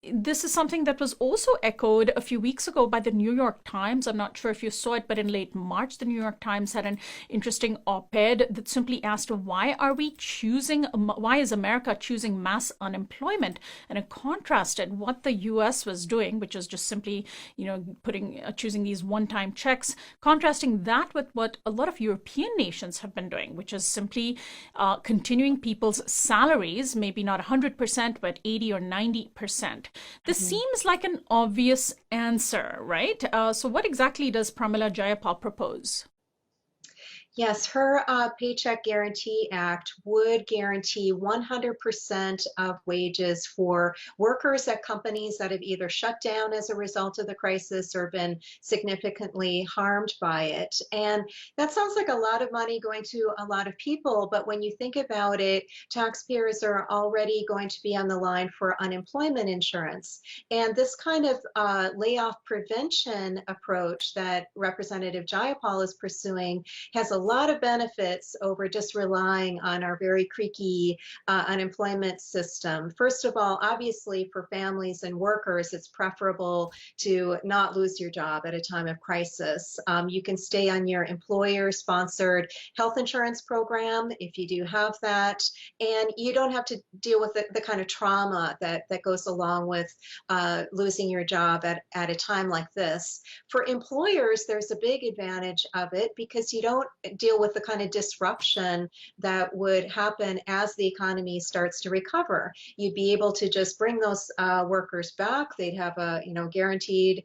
this is something that was also echoed a few weeks ago by the New York Times. I'm not sure if you saw it, but in late March, the New York Times had an interesting op-ed that simply asked, why is America choosing mass unemployment? And it contrasted what the US was doing, which is just simply, choosing these one-time checks, contrasting that with what a lot of European nations have been doing, which is simply continuing people's salaries, maybe not 100%, but 80 or 90%. This seems like an obvious answer, right? So what exactly does Pramila Jayapal propose? Yes, her Paycheck Guarantee Act would guarantee 100% of wages for workers at companies that have either shut down as a result of the crisis or been significantly harmed by it. And that sounds like a lot of money going to a lot of people, but when you think about it, taxpayers are already going to be on the line for unemployment insurance. And this kind of layoff prevention approach that Representative Jayapal is pursuing has a lot of benefits over just relying on our very creaky unemployment system. First of all, obviously for families and workers, it's preferable to not lose your job at a time of crisis. You can stay on your employer-sponsored health insurance program if you do have that, and you don't have to deal with the kind of trauma that goes along with losing your job at a time like this. For employers, there's a big advantage of it because you don't deal with the kind of disruption that would happen as the economy starts to recover. You'd be able to just bring those workers back. They'd have a guaranteed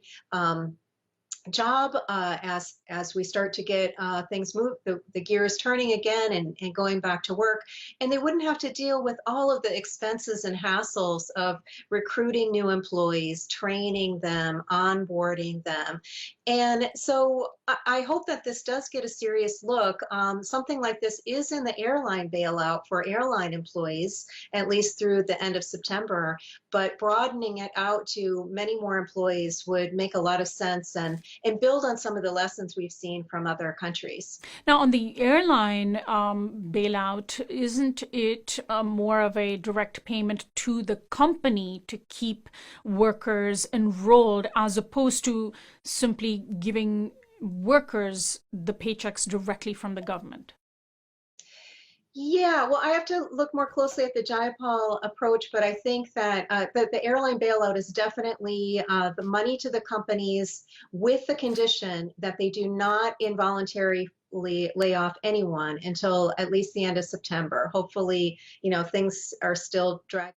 job as we start to get things move, the gears turning again and going back to work. And they wouldn't have to deal with all of the expenses and hassles of recruiting new employees, training them, onboarding them. And so I hope that this does get a serious look. Something like this is in the airline bailout for airline employees, at least through the end of September, but broadening it out to many more employees would make a lot of sense and build on some of the lessons we've seen from other countries. Now, on the airline bailout, isn't it more of a direct payment to the company to keep workers enrolled as opposed to simply giving workers the paychecks directly from the government? Yeah, well, I have to look more closely at the Jayapal approach, but I think that the airline bailout is definitely the money to the companies with the condition that they do not involuntarily lay off anyone until at least the end of September. Hopefully, things are still dragging.